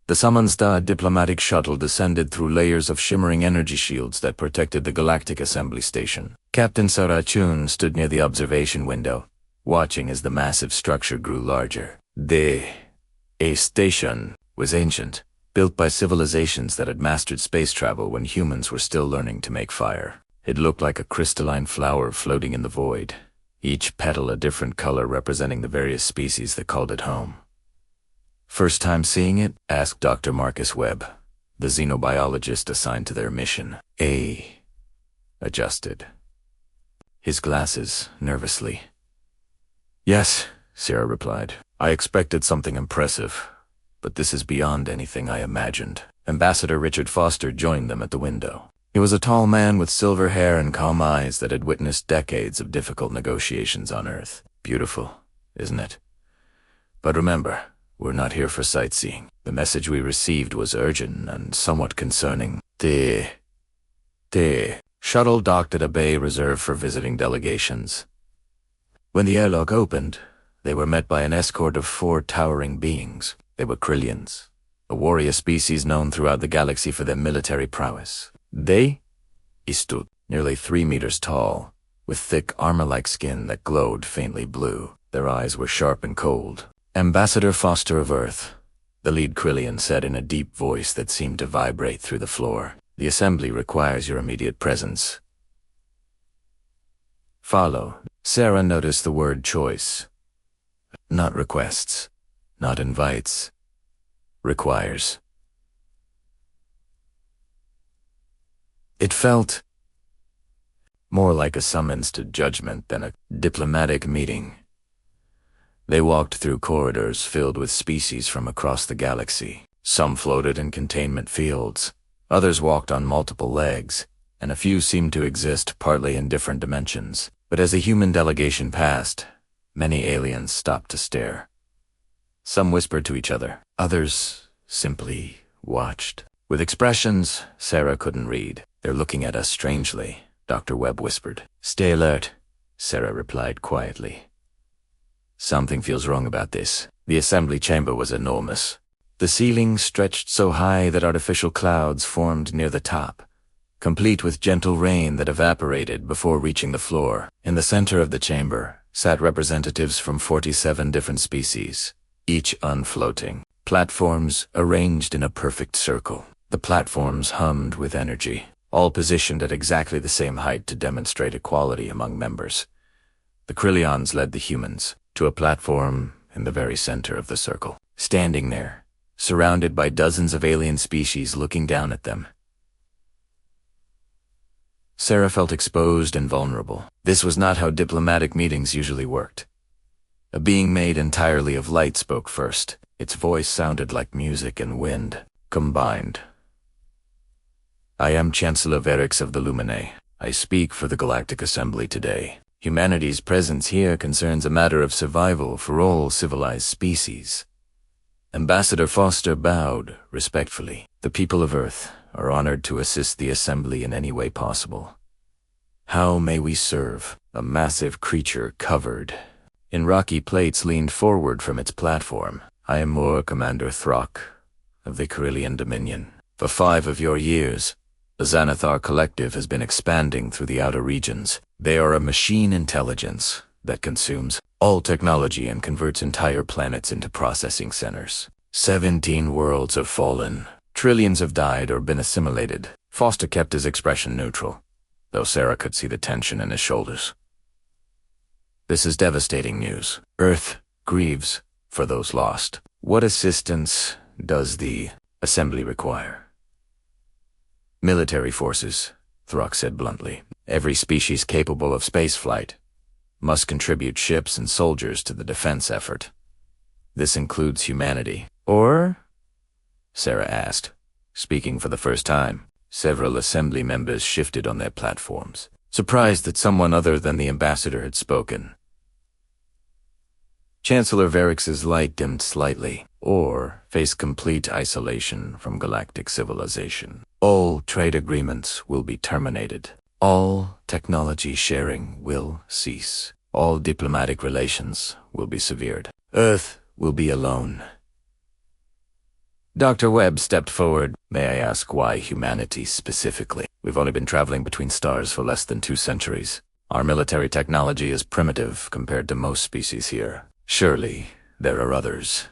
The Summonstad diplomatic shuttle descended through layers of shimmering energy shields that protected the Galactic assembly station. Captain Sarachun stood near the observation window, watching as the massive structure grew larger. The station was ancient, built by civilizations that had mastered space travel when humans were still learning to make fire. It looked like a crystalline flower floating in the void, each petal a different color representing the various species that called it home. "First time seeing it?" asked Dr. Marcus Webb, the xenobiologist assigned to their mission. A adjusted his glasses nervously. "Yes," Sarah replied. "I expected something impressive, but this is beyond anything I imagined." Ambassador Richard Foster joined them at the window. He was a tall man with silver hair and calm eyes that had witnessed decades of difficult negotiations on Earth. "Beautiful, isn't it? But remember, we're not here for sightseeing. The message we received was urgent and somewhat concerning." The shuttle docked at a bay reserved for visiting delegations. When the airlock opened, they were met by an escort of 4 towering beings. They were Krillians, a warrior species known throughout the galaxy for their military prowess. They stood nearly 3 meters tall, with thick armor-like skin that glowed faintly blue. Their eyes were sharp and cold. "Ambassador Foster of Earth," the lead Krillian said in a deep voice that seemed to vibrate through the floor. "The assembly requires your immediate presence." "Follow." Sarah noticed the word choice. Not requests, not invites. Requires. It felt more like a summons to judgment than a diplomatic meeting. They walked through corridors filled with species from across the galaxy. Some floated in containment fields, others walked on multiple legs, and a few seemed to exist partly in different dimensions. But as the human delegation passed, many aliens stopped to stare. Some whispered to each other, others simply watched. With expressions Sarah couldn't read. "They're looking at us strangely," Dr. Webb whispered. "Stay alert," Sarah replied quietly. "Something feels wrong about this." The assembly chamber was enormous. The ceiling stretched so high that artificial clouds formed near the top, complete with gentle rain that evaporated before reaching the floor. In the center of the chamber sat representatives from 47 different species, each unfloating. Platforms arranged in a perfect circle. The platforms hummed with energy, all positioned at exactly the same height to demonstrate equality among members. The Krillians led the humans to a platform in the very center of the circle. Standing there, surrounded by dozens of alien species looking down at them, Sarah felt exposed and vulnerable. This was not how diplomatic meetings usually worked. A being made entirely of light spoke first. Its voice sounded like music and wind combined. "I am Chancellor Verix of the Lumine. I speak for the Galactic Assembly today. Humanity's presence here concerns a matter of survival for all civilized species." Ambassador Foster bowed respectfully. "The people of Earth are honored to assist the Assembly in any way possible. How may we serve?" A massive creature covered in rocky plates leaned forward from its platform. "I am Moore Commander Throck of the Carillion Dominion. For 5 of your years, the Xanathar Collective has been expanding through the outer regions. They are a machine intelligence that consumes all technology and converts entire planets into processing centers. 17 worlds have fallen. Trillions have died or been assimilated." Foster kept his expression neutral, though Sarah could see the tension in his shoulders. "This is devastating news. Earth grieves for those lost. What assistance does the Assembly require?" "Military forces," Throck said bluntly. "Every species capable of spaceflight must contribute ships and soldiers to the defense effort. This includes humanity." "Or?" Sarah asked, speaking for the first time. Several Assembly members shifted on their platforms, surprised that someone other than the ambassador had spoken. Chancellor Verix's light dimmed slightly. "Or face complete isolation from galactic civilization. All trade agreements will be terminated. All technology sharing will cease. All diplomatic relations will be severed. Earth will be alone." Dr. Webb stepped forward. May I ask why humanity specifically? We've only been traveling between stars for less than 2 centuries. Our military technology is primitive compared to most species here. Surely, there are others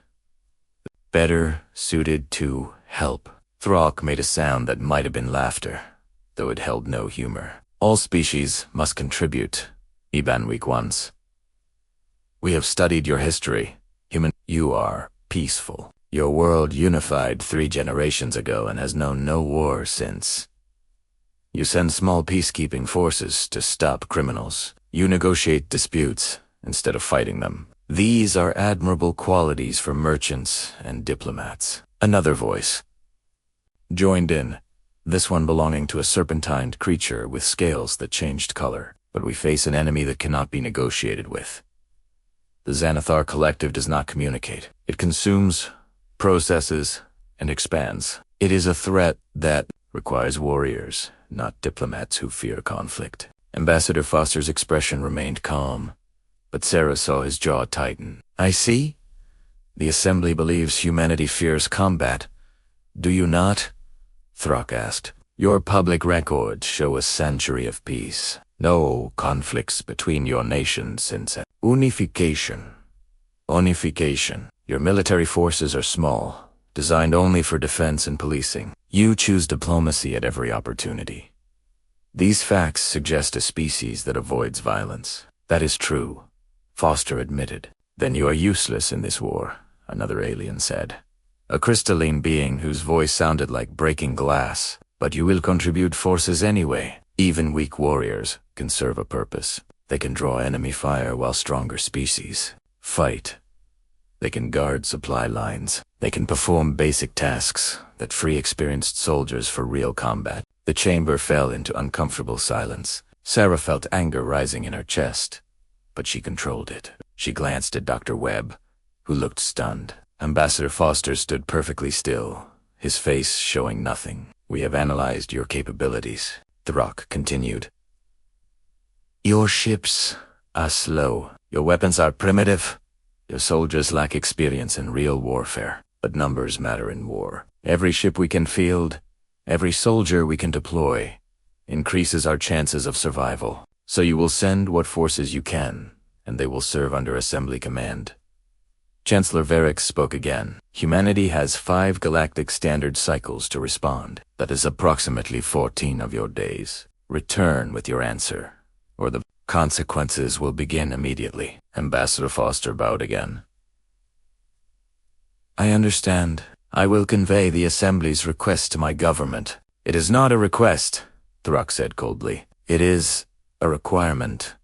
better suited to help. Throck made a sound that might have been laughter, though it held no humor. All species must contribute, Iban weak once. We have studied your history. You are peaceful. Your world unified 3 generations ago and has known no war since. You send small peacekeeping forces to stop criminals. You negotiate disputes instead of fighting them. These are admirable qualities for merchants and diplomats. Another voice joined in, this one belonging to a serpentined creature with scales that changed color. But we face an enemy that cannot be negotiated with. The Xanathar Collective does not communicate. It consumes, processes, and expands. It is a threat that requires warriors, not diplomats who fear conflict. Ambassador Foster's expression remained calm, but Sarah saw his jaw tighten. I see. The Assembly believes humanity fears combat. Do you not? Throck asked. Your public records show a century of peace. No conflicts between your nations since unification. Unification. Your military forces are small, designed only for defense and policing. You choose diplomacy at every opportunity. These facts suggest a species that avoids violence. That is true, Foster admitted. Then you are useless in this war, another alien said. A crystalline being whose voice sounded like breaking glass. But you will contribute forces anyway. Even weak warriors can serve a purpose. They can draw enemy fire while stronger species fight. They can guard supply lines. They can perform basic tasks that free experienced soldiers for real combat. The chamber fell into uncomfortable silence. Sarah felt anger rising in her chest, but she controlled it. She glanced at Dr. Webb, who looked stunned. Ambassador Foster stood perfectly still, his face showing nothing. We have analyzed your capabilities, Throck continued. Your ships are slow. Your weapons are primitive. Your soldiers lack experience in real warfare. But numbers matter in war. Every ship we can field, every soldier we can deploy, increases our chances of survival. So you will send what forces you can, and they will serve under Assembly command. Chancellor Varick spoke again. Humanity has 5 galactic standard cycles to respond. That is approximately 14 of your days. Return with your answer, or the consequences will begin immediately. Ambassador Foster bowed again. I understand. I will convey the Assembly's request to my government. It is not a request, Throck said coldly. It is a requirement.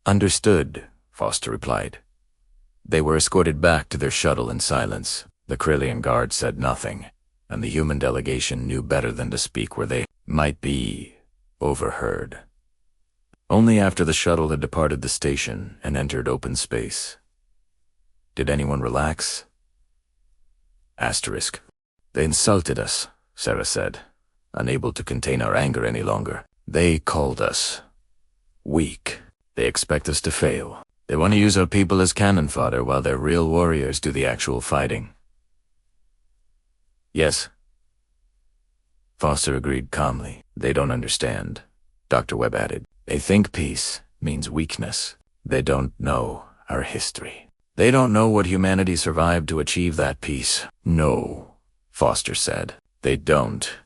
Understood, Foster replied. They were escorted back to their shuttle in silence. The Krillian guard said nothing, and the human delegation knew better than to speak where they might be overheard. Only after the shuttle had departed the station and entered open space did anyone relax. Asterisk. They insulted us, Sarah said, unable to contain our anger any longer. They called us weak. They expect us to fail. They want to use our people as cannon fodder while their real warriors do the actual fighting. Yes. Foster agreed calmly. They don't understand, Dr. Webb added. They think peace means weakness. They don't know our history. They don't know what humanity survived to achieve that peace. No, Foster said. They don't.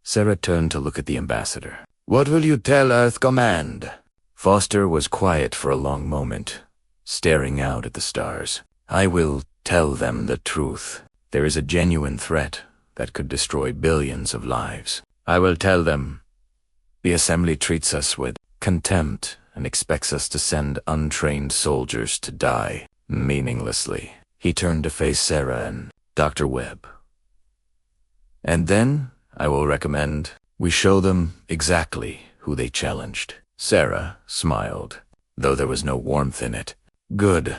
Sarah turned to look at the ambassador. What will you tell Earth Command? Foster was quiet for a long moment, staring out at the stars. I will tell them the truth. There is a genuine threat that could destroy billions of lives. I will tell them the Assembly treats us with contempt and expects us to send untrained soldiers to die meaninglessly. He turned to face Sarah and Dr. Webb. And then I will recommend we show them exactly who they challenged. Sarah smiled, though there was no warmth in it. Good.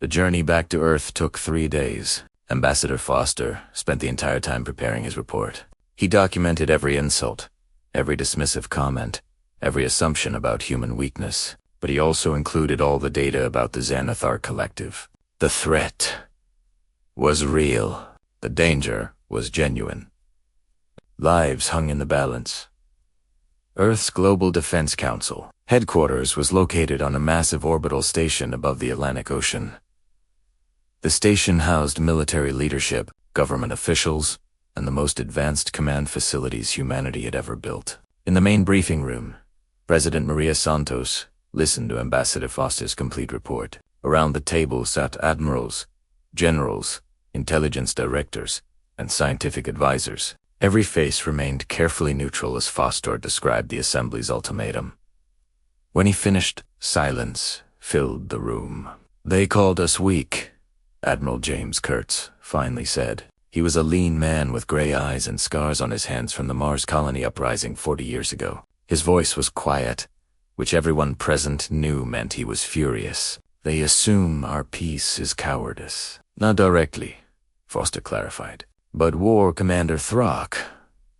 The journey back to Earth took 3 days. Ambassador Foster spent the entire time preparing his report. He documented every insult, every dismissive comment, every assumption about human weakness, but he also included all the data about the Xanathar Collective. The threat was real. The danger was genuine. Lives hung in the balance. Earth's Global Defense Council headquarters was located on a massive orbital station above the Atlantic Ocean. The station housed military leadership, government officials, and the most advanced command facilities humanity had ever built. In the main briefing room, President Maria Santos listened to Ambassador Foster's complete report. Around the table sat admirals, generals, intelligence directors, and scientific advisors. Every face remained carefully neutral as Foster described the Assembly's ultimatum. When he finished, silence filled the room. "They called us weak," Admiral James Kurtz finally said. He was a lean man with gray eyes and scars on his hands from the Mars colony uprising 40 years ago. His voice was quiet, which everyone present knew meant he was furious. "They assume our peace is cowardice." "Not directly," Foster clarified. But War Commander Throck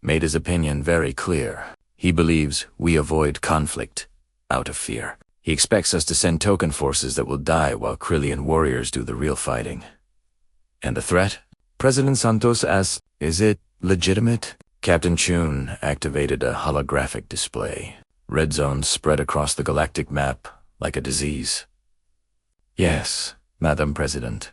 made his opinion very clear. He believes we avoid conflict out of fear. He expects us to send token forces that will die while Krillian warriors do the real fighting. "And the threat?" President Santos asked, "Is it legitimate?" Captain Chun activated a holographic display. Red zones spread across the galactic map like a disease. "Yes, Madam President.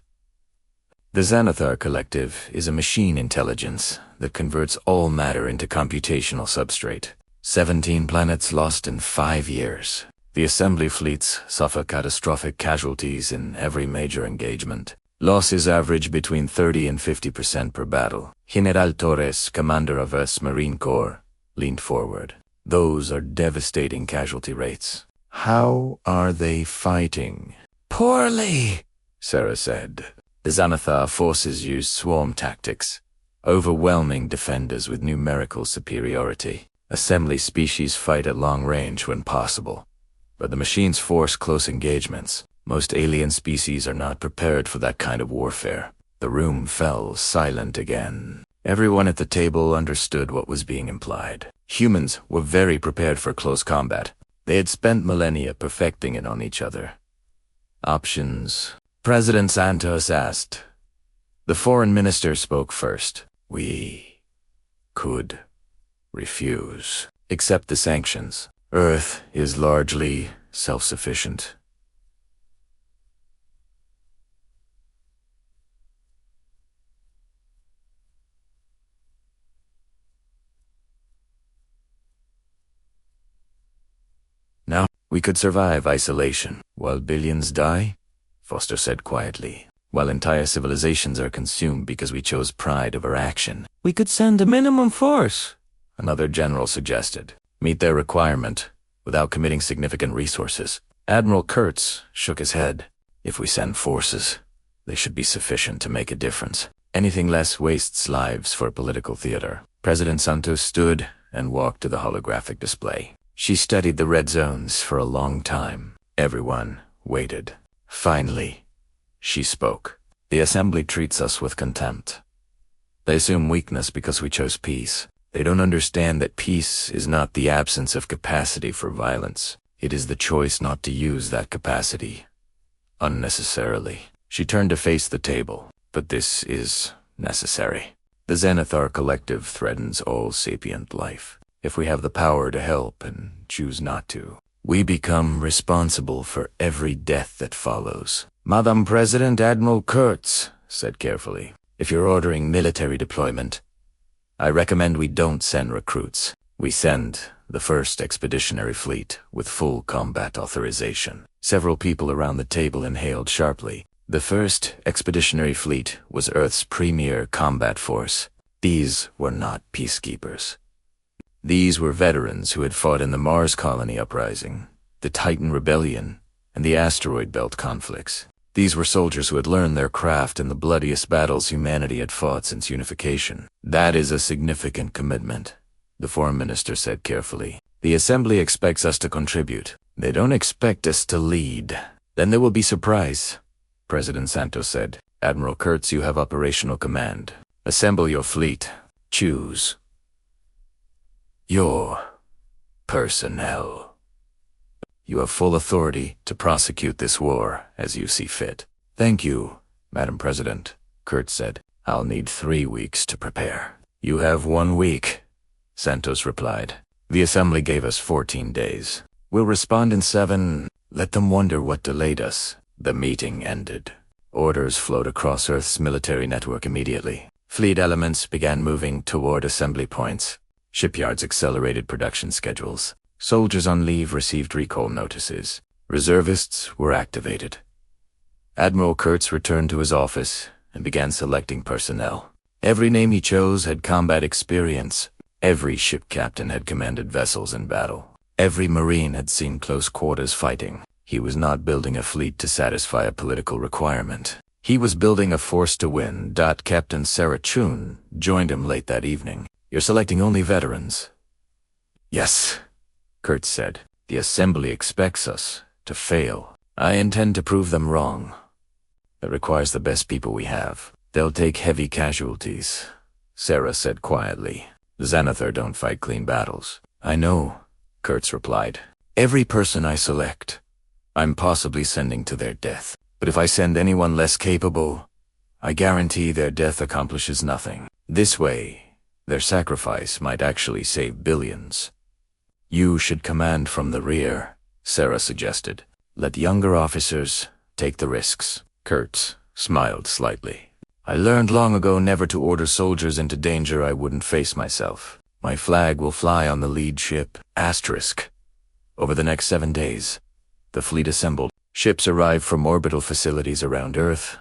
The Xanathar Collective is a machine intelligence that converts all matter into computational substrate. 17 planets lost in 5 years. The Assembly fleets suffer catastrophic casualties in every major engagement. Losses average between 30 and 50% per battle." General Torres, commander of Earth's Marine Corps, leaned forward. "Those are devastating casualty rates. How are they fighting?" "Poorly," Sarah said. The Xanathar forces used swarm tactics, overwhelming defenders with numerical superiority. Assembly species fight at long range when possible, but the machines force close engagements. Most alien species are not prepared for that kind of warfare. The room fell silent again. Everyone at the table understood what was being implied. Humans were very prepared for close combat. They had spent millennia perfecting it on each other. Options. President Santos asked. The foreign minister spoke first. "We could refuse. Accept the sanctions. Earth is largely self-sufficient." "Now, we could survive isolation while billions die," Foster said quietly. "While entire civilizations are consumed because we chose pride over action. We could send a minimum force," another general suggested. "Meet their requirement without committing significant resources." Admiral Kurtz shook his head. "If we send forces, they should be sufficient to make a difference. Anything less wastes lives for political theater." President Santos stood and walked to the holographic display. She studied the red zones for a long time. Everyone waited. Finally, she spoke. "The Assembly treats us with contempt. They assume weakness because we chose peace. They don't understand that peace is not the absence of capacity for violence. It is the choice not to use that capacity unnecessarily." She turned to face the table. "But this is necessary. The Xanathar Collective threatens all sapient life. If we have the power to help and choose not to, we become responsible for every death that follows." "Madam President, Admiral Kurtz said carefully, "if you're ordering military deployment, I recommend we don't send recruits. We send the first expeditionary fleet with full combat authorization." Several people around the table inhaled sharply. The first expeditionary fleet was Earth's premier combat force. These were not peacekeepers. These were veterans who had fought in the Mars colony uprising, the Titan Rebellion, and the asteroid belt conflicts. These were soldiers who had learned their craft in the bloodiest battles humanity had fought since unification. "That is a significant commitment," the foreign minister said carefully. "The Assembly expects us to contribute. They don't expect us to lead." "Then there will be surprise," President Santos said. "Admiral Kurtz, you have operational command. Assemble your fleet. Choose your personnel. You have full authority to prosecute this war as you see fit." "Thank you, Madam President," Kurtz said. I'll need 3 weeks to prepare. You have 1 week, Santos replied. The assembly gave us 14 days. We'll respond in 7. Let them wonder what delayed us. The meeting ended. Orders flowed across Earth's military network immediately. Fleet elements began moving toward assembly points. Shipyards accelerated production schedules. Soldiers on leave received recall notices. Reservists were activated. Admiral Kurtz returned to his office and began selecting personnel. Every name he chose had combat experience. Every ship captain had commanded vessels in battle. Every Marine had seen close quarters fighting. He was not building a fleet to satisfy a political requirement. He was building a force to win. Captain Sarah Chun joined him late that evening. You're selecting only veterans. Yes, Kurtz said. The assembly expects us to fail. I intend to prove them wrong. That requires the best people we have. They'll take heavy casualties, Sarah said quietly. Xanathar don't fight clean battles. I know, Kurtz replied. Every person I select, I'm possibly sending to their death. But if I send anyone less capable, I guarantee their death accomplishes nothing. This way, their sacrifice might actually save billions. You should command from the rear, Sarah suggested. Let younger officers take the risks. Kurtz smiled slightly. I learned long ago never to order soldiers into danger I wouldn't face myself. My flag will fly on the lead ship, Asterisk. Over the next 7 days, the fleet assembled. Ships arrived from orbital facilities around Earth,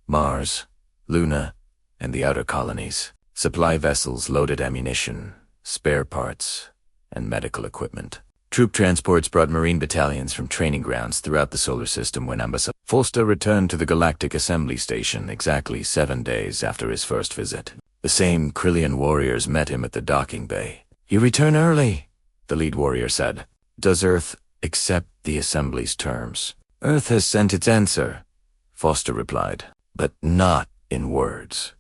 Mars, Luna, and the outer colonies. Supply vessels loaded ammunition, spare parts, and medical equipment. Troop transports brought Marine battalions from training grounds throughout the solar system when Ambassador Fulster returned to the Galactic Assembly Station exactly 7 days after his first visit. The same Krillian warriors met him at the docking bay. You return early, the lead warrior said. Does Earth accept the Assembly's terms? Earth has sent its answer, Foster replied, but not in words.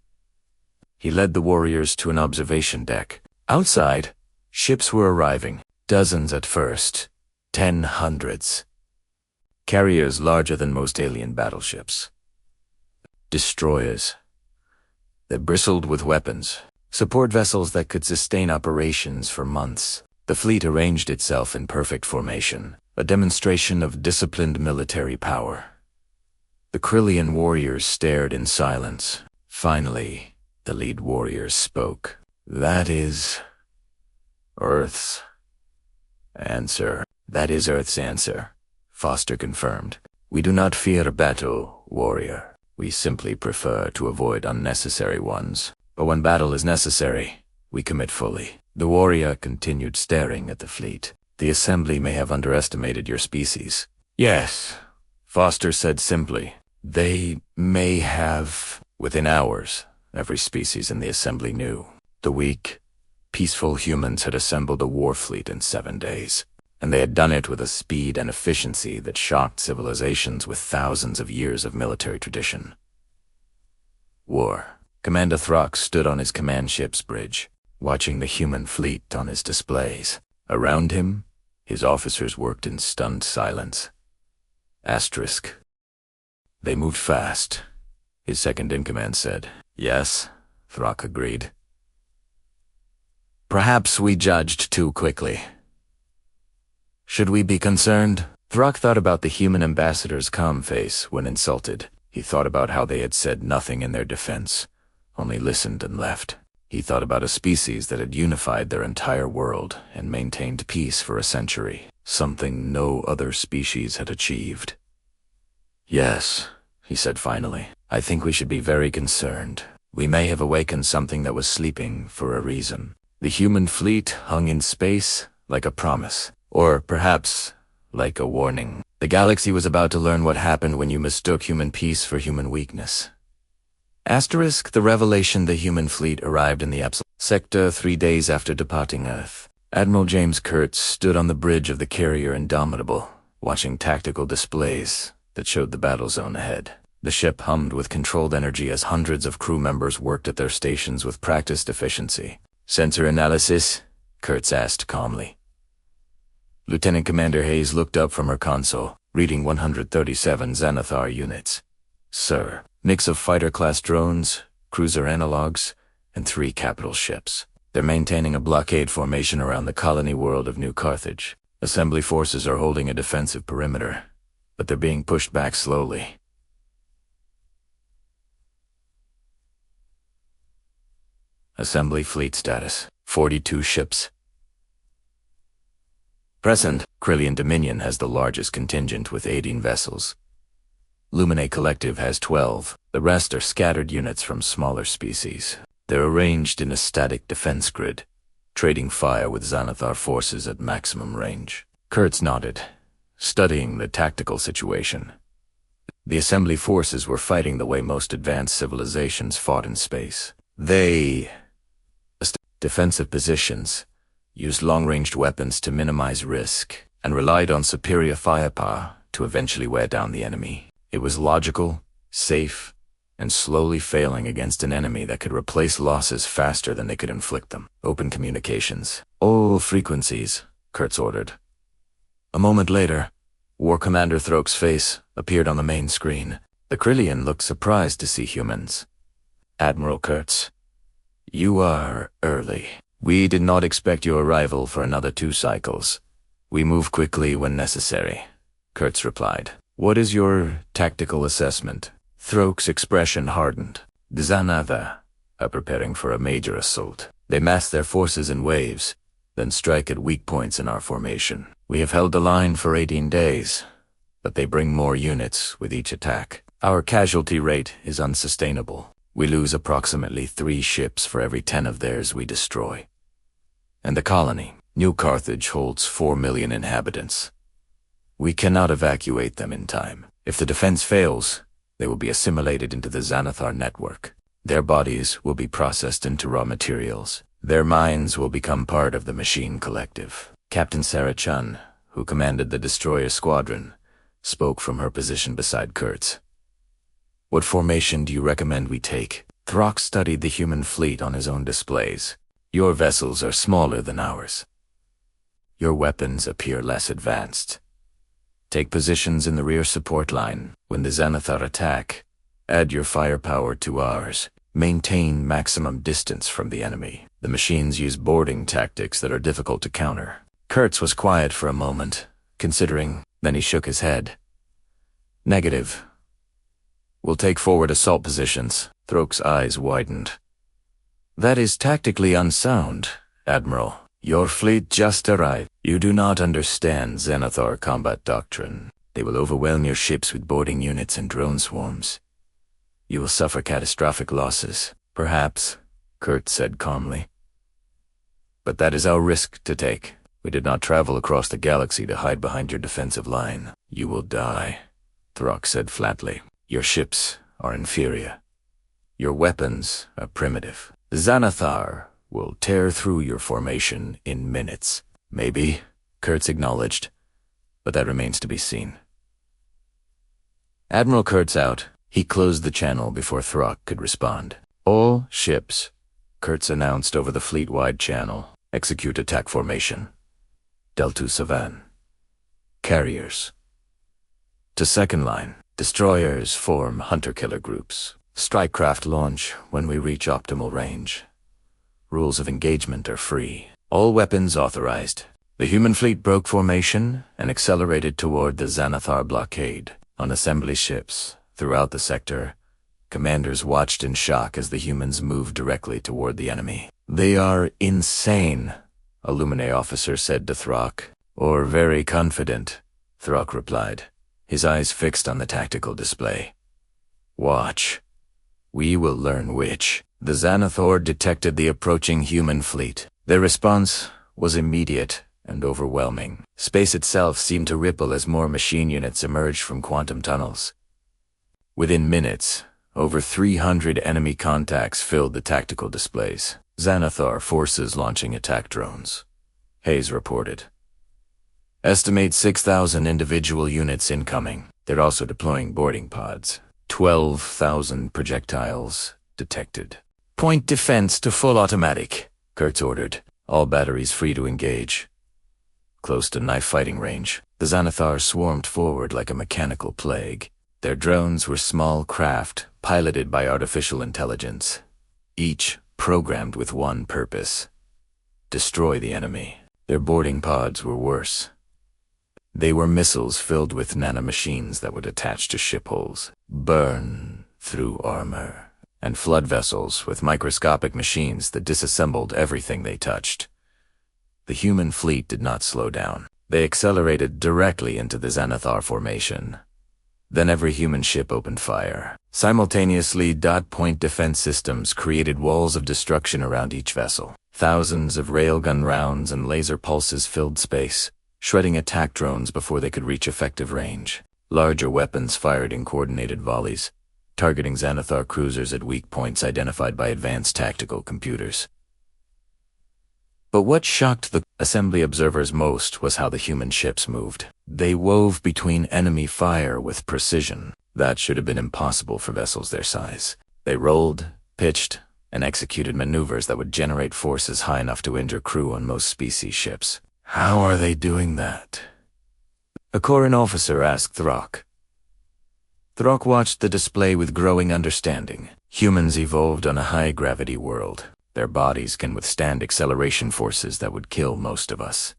He led the warriors to an observation deck. Outside, ships were arriving. Dozens at first, 10 hundreds. Carriers larger than most alien battleships. Destroyers. They bristled with weapons. Support vessels that could sustain operations for months. The fleet arranged itself in perfect formation, a demonstration of disciplined military power. The Krillian warriors stared in silence. Finally, the lead warrior spoke. That is Earth's answer. That is Earth's answer, Foster confirmed. We do not fear battle, warrior. We simply prefer to avoid unnecessary ones. But when battle is necessary, we commit fully. The warrior continued staring at the fleet. The assembly may have underestimated your species. Yes, Foster said simply. They may have. Within hours, every species in the assembly knew. The weak, peaceful humans had assembled a war fleet in 7 days, and they had done it with a speed and efficiency that shocked civilizations with thousands of years of military tradition. War. Commander Throck stood on his command ship's bridge, watching the human fleet on his displays. Around him, his officers worked in stunned silence. Asterisk. They moved fast, his second-in-command said. Yes, Throck agreed. Perhaps we judged too quickly. Should we be concerned? Throck thought about the human ambassador's calm face when insulted. He thought about how they had said nothing in their defense, only listened and left. He thought about a species that had unified their entire world and maintained peace for a century, something no other species had achieved. Yes, he said finally, I think we should be very concerned. We may have awakened something that was sleeping for a reason. The human fleet hung in space like a promise, or perhaps like a warning. The galaxy was about to learn what happened when you mistook human peace for human weakness. Asterisk, the revelation the human fleet arrived in the Absolute Sector 3 days after departing Earth. Admiral James Kurtz stood on the bridge of the carrier Indomitable, watching tactical displays that showed the battle zone ahead. The ship hummed with controlled energy as hundreds of crew members worked at their stations with practiced efficiency. Sensor analysis? Kurtz asked calmly. Lieutenant Commander Hayes looked up from her console, reading 137 Xanathar units. Sir, mix of fighter-class drones, cruiser analogs, and 3 capital ships. They're maintaining a blockade formation around the colony world of New Carthage. Assembly forces are holding a defensive perimeter, but they're being pushed back slowly. Assembly fleet status: 42 ships. Present, Krillian Dominion has the largest contingent with 18 vessels. Lumine Collective has 12. The rest are scattered units from smaller species. They're arranged in a static defense grid, trading fire with Xanathar forces at maximum range. Kurtz nodded, studying the tactical situation. The assembly forces were fighting the way most advanced civilizations fought in space. They defensive positions, used long-ranged weapons to minimize risk, and relied on superior firepower to eventually wear down the enemy. It was logical, safe, and slowly failing against an enemy that could replace losses faster than they could inflict them. Open communications. All frequencies, Kurtz ordered. A moment later, War Commander Throk's face appeared on the main screen. The Krillian looked surprised to see humans. Admiral Kurtz, you are early. We did not expect your arrival for another 2 cycles. We move quickly when necessary, Kurtz replied. What is your tactical assessment? Throk's expression hardened. The Xanathar are preparing for a major assault. They mass their forces in waves, then strike at weak points in our formation. We have held the line for 18 days, but they bring more units with each attack. Our casualty rate is unsustainable. We lose approximately 3 ships for every 10 of theirs we destroy. And the colony, New Carthage, holds 4 million inhabitants. We cannot evacuate them in time. If the defense fails, they will be assimilated into the Xanathar network. Their bodies will be processed into raw materials. Their minds will become part of the Machine Collective. Captain Sarah Chun, who commanded the destroyer squadron, spoke from her position beside Kurtz. What formation do you recommend we take? Throk studied the human fleet on his own displays. Your vessels are smaller than ours. Your weapons appear less advanced. Take positions in the rear support line. When the Xanathar attack, add your firepower to ours. Maintain maximum distance from the enemy. The machines use boarding tactics that are difficult to counter. Kurtz was quiet for a moment, considering, then he shook his head. Negative. We'll take forward assault positions. Throk's eyes widened. That is tactically unsound, Admiral. Your fleet just arrived. You do not understand Xanathar combat doctrine. They will overwhelm your ships with boarding units and drone swarms. You will suffer catastrophic losses. Perhaps, Kurtz said calmly. But that is our risk to take. We did not travel across the galaxy to hide behind your defensive line. You will die, Throk said flatly. Your ships are inferior. Your weapons are primitive. Xanathar will tear through your formation in minutes. Maybe, Kurtz acknowledged, but that remains to be seen. Admiral Kurtz out. He closed the channel before Throk could respond. All ships, Kurtz announced over the fleet-wide channel, execute attack formation. Deltu Savan. Carriers. To second line, destroyers form hunter-killer groups. Strike craft launch when we reach optimal range. Rules of engagement are free. All weapons authorized. The human fleet broke formation and accelerated toward the Xanathar blockade. On assembly ships, throughout the sector, commanders watched in shock as the humans moved directly toward the enemy. They are insane, a Lumine officer said to Throk. Or very confident, Throk replied, his eyes fixed on the tactical display. Watch. We will learn which. The Xanathar detected the approaching human fleet. Their response was immediate and overwhelming. Space itself seemed to ripple as more machine units emerged from quantum tunnels. Within minutes, over 300 enemy contacts filled the tactical displays. Xanathar forces launching attack drones, Hayes reported. Estimate 6,000 individual units incoming. They're also deploying boarding pods. 12,000 projectiles detected. Point defense to full automatic, Kurtz ordered. All batteries free to engage. Close to knife fighting range, the Xanathar swarmed forward like a mechanical plague. Their drones were small craft, piloted by artificial intelligence, each programmed with one purpose: destroy the enemy. Their boarding pods were worse. They were missiles filled with nanomachines that would attach to ship hulls, burn through armor, and flood vessels with microscopic machines that disassembled everything they touched. The human fleet did not slow down. They accelerated directly into the Xanathar formation. Then every human ship opened fire. Simultaneously, dot-point defense systems created walls of destruction around each vessel. Thousands of railgun rounds and laser pulses filled space, shredding attack drones before they could reach effective range. Larger weapons fired in coordinated volleys, targeting Xanathar cruisers at weak points identified by advanced tactical computers. But what shocked the assembly observers most was how the human ships moved. They wove between enemy fire with precision that should have been impossible for vessels their size. They rolled, pitched, and executed maneuvers that would generate forces high enough to injure crew on most species ships. How are they doing that? A Coran officer asked Throck. Throck watched the display with growing understanding. Humans evolved on a high-gravity world. Their bodies can withstand acceleration forces that would kill most of us.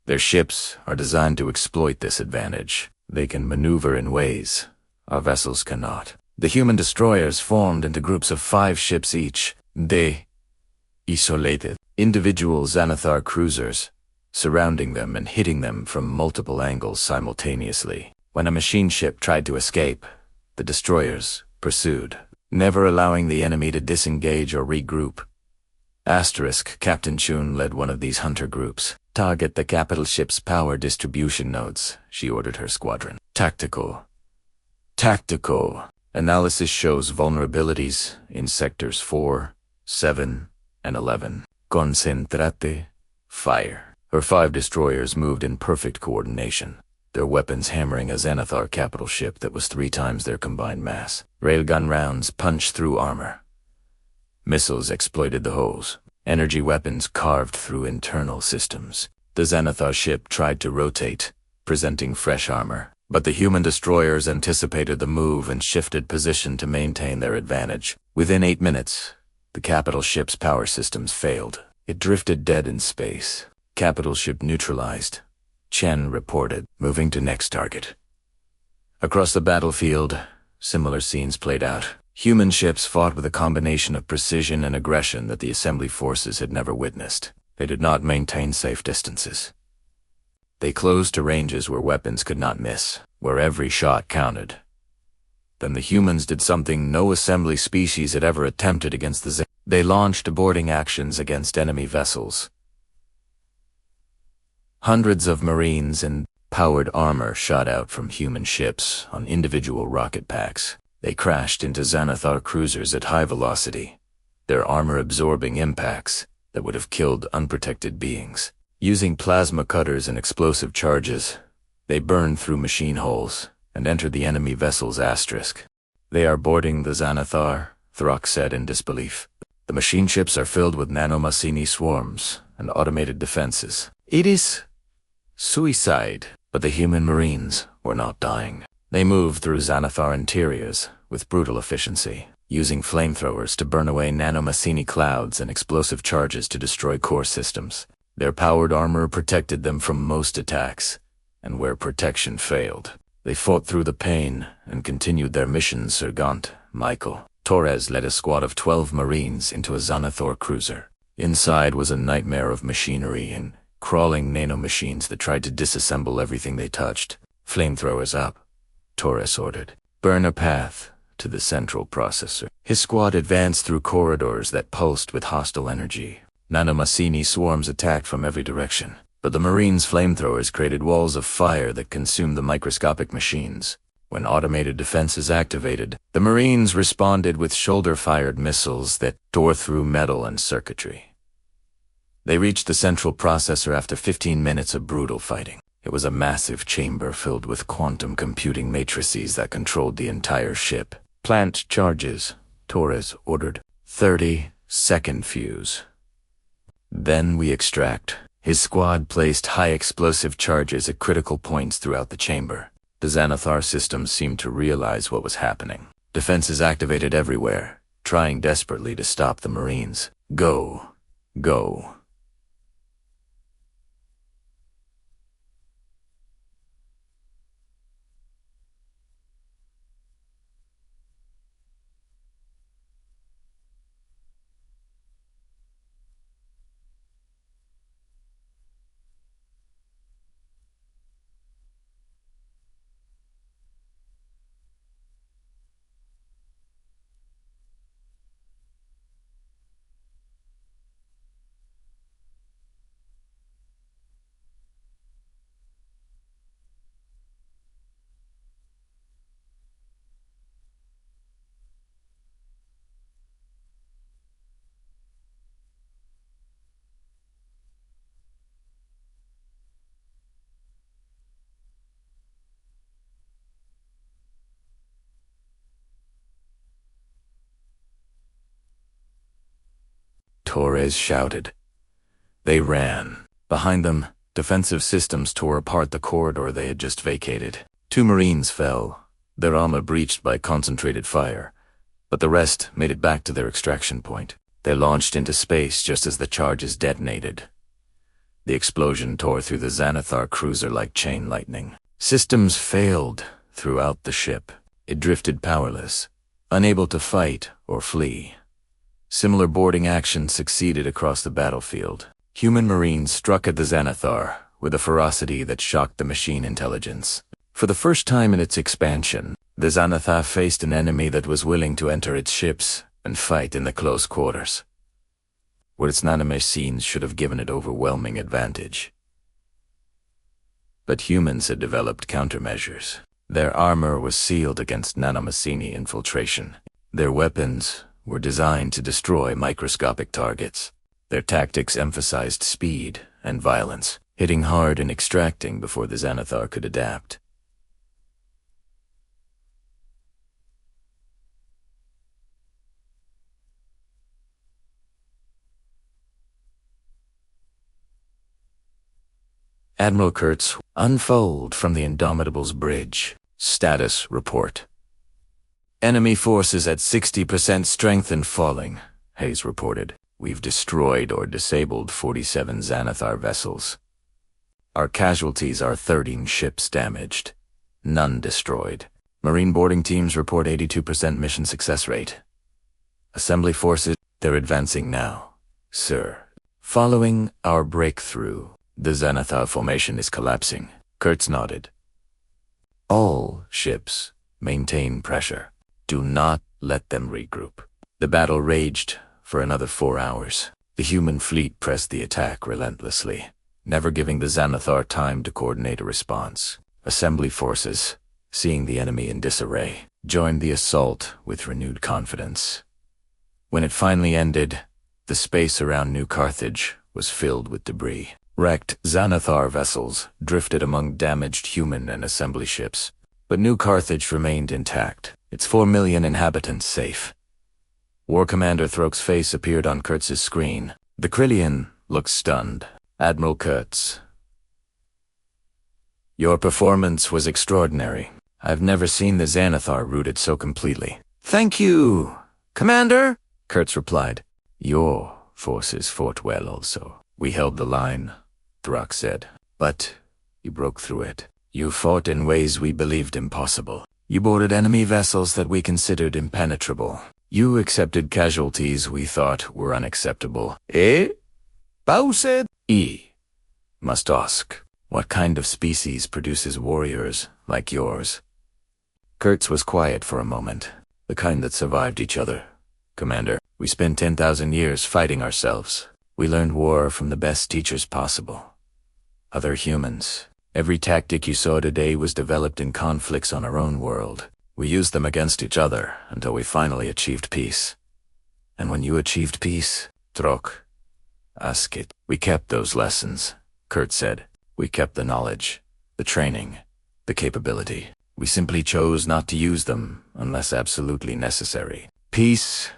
Their ships are designed to exploit this advantage. They can maneuver in ways our vessels cannot. The human destroyers formed into groups of 5 ships each. They isolated individual Xanathar cruisers, surrounding them and hitting them from multiple angles simultaneously. When a machine ship tried to escape, the destroyers pursued, never allowing the enemy to disengage or regroup. Captain Chun led one of these hunter groups. Target the capital ship's power distribution nodes, she ordered her squadron. Tactical. Analysis shows vulnerabilities in sectors 4, 7, and 11. Concentrate. Fire. Her 5 destroyers moved in perfect coordination, their weapons hammering a Xanathar capital ship that was 3 times their combined mass. Railgun rounds punched through armor. Missiles exploited the holes. Energy weapons carved through internal systems. The Xanathar ship tried to rotate, presenting fresh armor, but the human destroyers anticipated the move and shifted position to maintain their advantage. Within 8 minutes, the capital ship's power systems failed. It drifted dead in space. Capital ship neutralized. Chen reported, moving to next target. Across the battlefield, similar scenes played out. Human ships fought with a combination of precision and aggression that the assembly forces had never witnessed. They did not maintain safe distances. They closed to ranges where weapons could not miss, where every shot counted. Then the humans did something no assembly species had ever attempted against the They launched boarding actions against enemy vessels. Hundreds of Marines in powered armor shot out from human ships on individual rocket packs. They crashed into Xanathar cruisers at high velocity, their armor-absorbing impacts that would have killed unprotected beings. Using plasma cutters and explosive charges, they burned through machine hulls and entered the enemy vessel's asterisk. They are boarding the Xanathar, Throck said in disbelief. The machine ships are filled with nanomachine swarms and automated defenses. It is suicide, but the human Marines were not dying. They moved through Xanathar interiors with brutal efficiency, using flamethrowers to burn away nanomachine clouds and explosive charges to destroy core systems. Their powered armor protected them from most attacks, and where protection failed, they fought through the pain and continued their mission. Sergeant Michael Torres led a squad of 12 Marines into a Xanathar cruiser. Inside was a nightmare of machinery and crawling nanomachines that tried to disassemble everything they touched. Flamethrowers up, Torres ordered. Burn a path to the central processor. His squad advanced through corridors that pulsed with hostile energy. Nanomachine swarms attacked from every direction, but the Marines' flamethrowers created walls of fire that consumed the microscopic machines. When automated defenses activated, the Marines responded with shoulder-fired missiles that tore through metal and circuitry. They reached the central processor after 15 minutes of brutal fighting. It was a massive chamber filled with quantum computing matrices that controlled the entire ship. Plant charges, Torres ordered. 30-second fuse. Then we extract. His squad placed high explosive charges at critical points throughout the chamber. The Xanathar systems seemed to realize what was happening. Defenses activated everywhere, trying desperately to stop the Marines. Go. Go. Torres shouted. They ran. Behind them, defensive systems tore apart the corridor they had just vacated. 2 Marines fell, their armor breached by concentrated fire, but the rest made it back to their extraction point. They launched into space just as the charges detonated. The explosion tore through the Xanathar cruiser like chain lightning. Systems failed throughout the ship. It drifted powerless, unable to fight or flee. Similar boarding actions succeeded across the battlefield. Human Marines struck at the Xanathar with a ferocity that shocked the machine intelligence. For the first time in its expansion, the Xanathar faced an enemy that was willing to enter its ships and fight in the close quarters, where its nanomachines should have given it overwhelming advantage. But humans had developed countermeasures. Their armor was sealed against nanomachine infiltration. Their weapons were designed to destroy microscopic targets. Their tactics emphasized speed and violence, hitting hard and extracting before the Xanathar could adapt. Admiral Kurtz, unfold from the Indomitable's bridge. Status report. Enemy forces at 60% strength and falling, Hayes reported. We've destroyed or disabled 47 Xanathar vessels. Our casualties are 13 ships damaged, none destroyed. Marine boarding teams report 82% mission success rate. Assembly forces, they're advancing now, sir. Following our breakthrough, the Xanathar formation is collapsing. Kurtz nodded. All ships maintain pressure. Do not let them regroup. The battle raged for another 4 hours. The human fleet pressed the attack relentlessly, never giving the Xanathar time to coordinate a response. Assembly forces, seeing the enemy in disarray, joined the assault with renewed confidence. When it finally ended, the space around New Carthage was filled with debris. Wrecked Xanathar vessels drifted among damaged human and assembly ships, but New Carthage remained intact, its 4 million inhabitants safe. War Commander Throke's face appeared on Kurtz's screen. The Krillian looked stunned. Admiral Kurtz, your performance was extraordinary. I've never seen the Xanathar routed so completely. Thank you, Commander, Kurtz replied. Your forces fought well also. We held the line, Throck said, but you broke through it. You fought in ways we believed impossible. You boarded enemy vessels that we considered impenetrable. You accepted casualties we thought were unacceptable. Bao said. Must ask, what kind of species produces warriors like yours? Kurtz was quiet for a moment. The kind that survived each other. Commander, we spent 10,000 years fighting ourselves. We learned war from the best teachers possible. Other humans. Every tactic you saw today was developed in conflicts on our own world. We used them against each other until we finally achieved peace. And when you achieved peace, Trok, ask it. We kept those lessons, Kurtz said. We kept the knowledge, the training, the capability. We simply chose not to use them unless absolutely necessary. Peace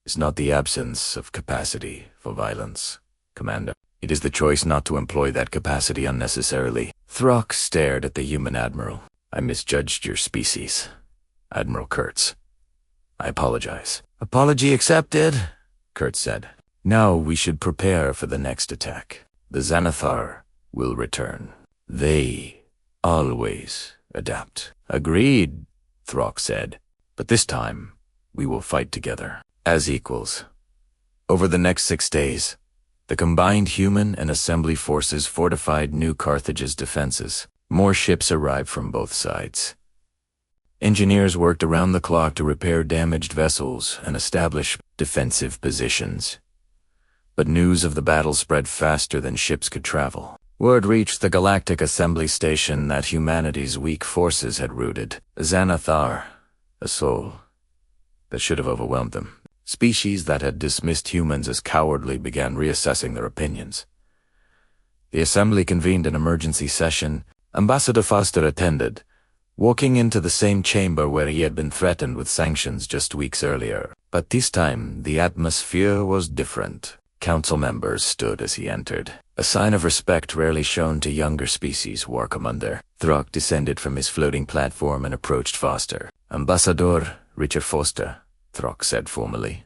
is not the absence of capacity for violence, Commander. It is the choice not to employ that capacity unnecessarily. Throck stared at the human admiral. I misjudged your species, Admiral Kurtz. I apologize. Apology accepted, Kurt said. Now we should prepare for the next attack. The Xanathar will return. They always adapt. Agreed, Throck said. But this time, we will fight together, as equals. Over the next 6 days, the combined human and assembly forces fortified New Carthage's defenses. More ships arrived from both sides. Engineers worked around the clock to repair damaged vessels and establish defensive positions. But news of the battle spread faster than ships could travel. Word reached the Galactic assembly station that humanity's weak forces had routed Xanathar, a soul that should have overwhelmed them. Species that had dismissed humans as cowardly began reassessing their opinions. The assembly convened an emergency session. Ambassador Foster attended, walking into the same chamber where he had been threatened with sanctions just weeks earlier. But this time, the atmosphere was different. Council members stood as he entered, a sign of respect rarely shown to younger species wore commander. Throck descended from his floating platform and approached Foster. Ambassador Richard Foster, Throck said formally.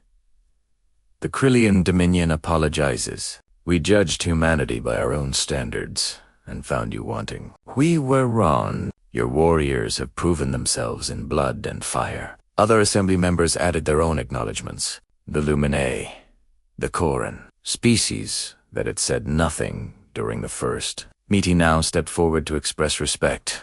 The Krillian Dominion apologizes. We judged humanity by our own standards and found you wanting. We were wrong. Your warriors have proven themselves in blood and fire. Other assembly members added their own acknowledgments. The Luminae, the Koran, species that had said nothing during the first meeting now stepped forward to express respect.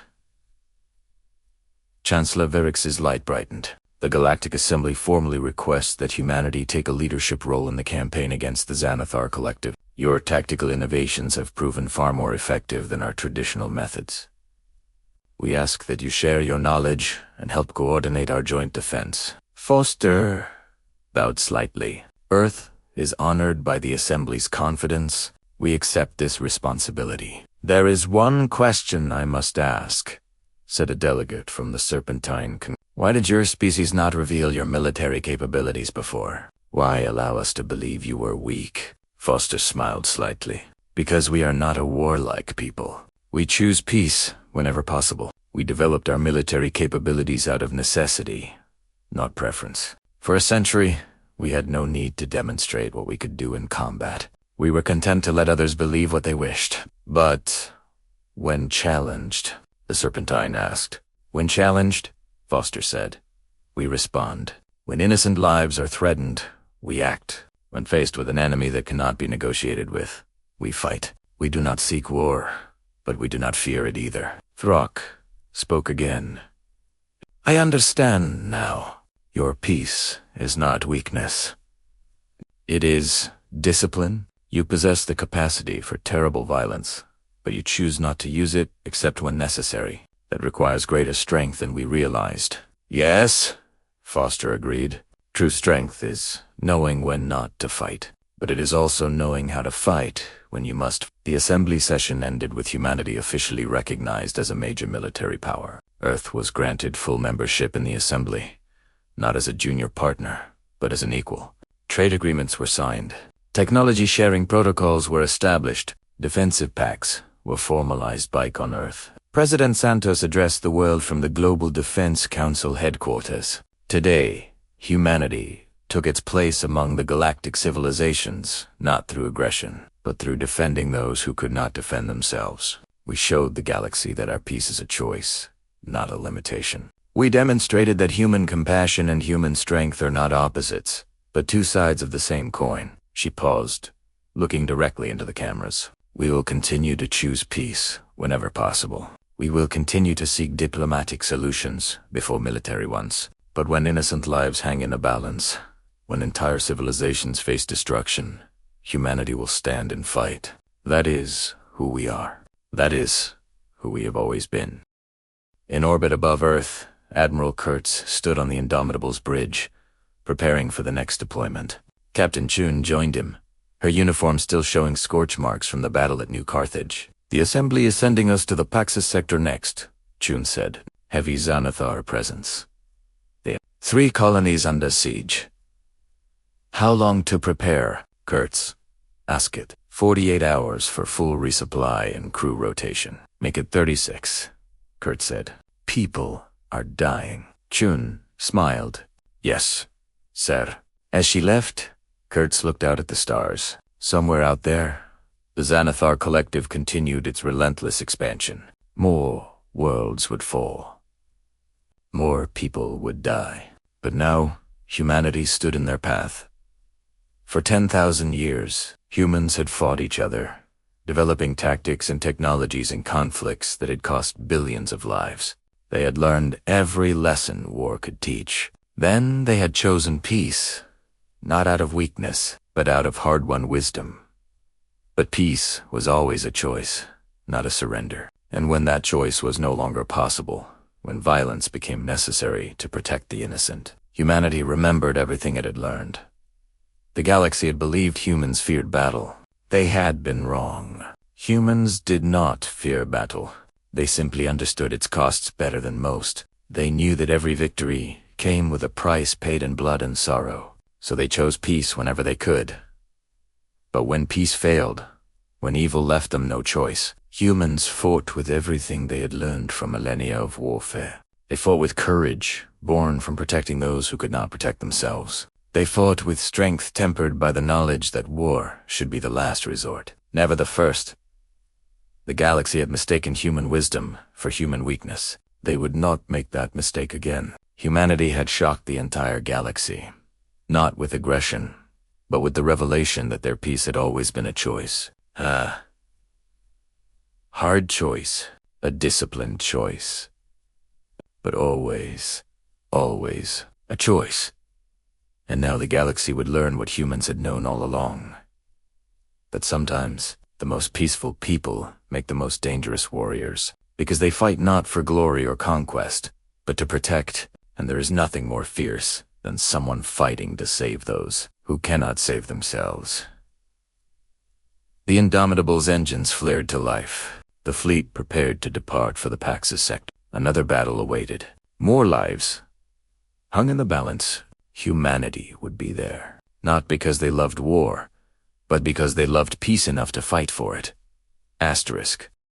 Chancellor Verix's light brightened. The Galactic Assembly formally requests that humanity take a leadership role in the campaign against the Xanathar Collective. Your tactical innovations have proven far more effective than our traditional methods. We ask that you share your knowledge and help coordinate our joint defense. Foster bowed slightly. Earth is honored by the Assembly's confidence. We accept this responsibility. There is one question I must ask, said a delegate from the Serpentine. Why did your species not reveal your military capabilities before? Why allow us to believe you were weak? Foster smiled slightly. Because we are not a warlike people. We choose peace whenever possible. We developed our military capabilities out of necessity, not preference. For a century, we had no need to demonstrate what we could do in combat. We were content to let others believe what they wished. But when challenged, the Serpentine asked. When challenged, Foster said, we respond. When innocent lives are threatened, we act. When faced with an enemy that cannot be negotiated with, we fight. We do not seek war, but we do not fear it either. Throck spoke again. I understand now. Your peace is not weakness. It is discipline. You possess the capacity for terrible violence, but you choose not to use it except when necessary. That requires greater strength than we realized. Yes, Foster agreed. True strength is knowing when not to fight, but it is also knowing how to fight when you must. The assembly session ended with humanity officially recognized as a major military power. Earth was granted full membership in the assembly, not as a junior partner, but as an equal. Trade agreements were signed. Technology sharing protocols were established. Defensive pacts were formalized back on Earth. President Santos addressed the world from the Global Defense Council headquarters. Today, humanity took its place among the galactic civilizations, not through aggression, but through defending those who could not defend themselves. We showed the galaxy that our peace is a choice, not a limitation. We demonstrated that human compassion and human strength are not opposites, but two sides of the same coin. She paused, looking directly into the cameras. We will continue to choose peace whenever possible. We will continue to seek diplomatic solutions before military ones. But when innocent lives hang in a balance, when entire civilizations face destruction, humanity will stand and fight. That is who we are. That is who we have always been. In orbit above Earth, Admiral Kurtz stood on the Indomitable's bridge, preparing for the next deployment. Captain Chun joined him, her uniform still showing scorch marks from the battle at New Carthage. The assembly is sending us to the Paxus sector next, Chun said. Heavy Xanathar presence. 3 colonies under siege. How long to prepare, Kurtz? Ask it. 48 hours for full resupply and crew rotation. Make it 36, Kurtz said. People are dying. Chun smiled. Yes, sir. As she left, Kurtz looked out at the stars. Somewhere out there, the Xanathar Collective continued its relentless expansion. More worlds would fall. More people would die. But now, humanity stood in their path. For 10,000 years, humans had fought each other, developing tactics and technologies in conflicts that had cost billions of lives. They had learned every lesson war could teach. Then they had chosen peace, not out of weakness, but out of hard-won wisdom. But peace was always a choice, not a surrender. And when that choice was no longer possible, when violence became necessary to protect the innocent, humanity remembered everything it had learned. The galaxy had believed humans feared battle. They had been wrong. Humans did not fear battle. They simply understood its costs better than most. They knew that every victory came with a price paid in blood and sorrow, so they chose peace whenever they could. But when peace failed, when evil left them no choice, humans fought with everything they had learned from millennia of warfare. They fought with courage, born from protecting those who could not protect themselves. They fought with strength tempered by the knowledge that war should be the last resort, never the first. The galaxy had mistaken human wisdom for human weakness. They would not make that mistake again. Humanity had shocked the entire galaxy, not with aggression, but with the revelation that their peace had always been a choice. Hard choice, a disciplined choice. But always, always a choice. And now the galaxy would learn what humans had known all along. That sometimes the most peaceful people make the most dangerous warriors, because they fight not for glory or conquest, but to protect, and there is nothing more fierce than someone fighting to save those who cannot save themselves. The Indomitable's engines flared to life. The fleet prepared to depart for the Pax's sector. Another battle awaited. More lives hung in the balance. Humanity would be there, not because they loved war, but because they loved peace enough to fight for it. Asterisk.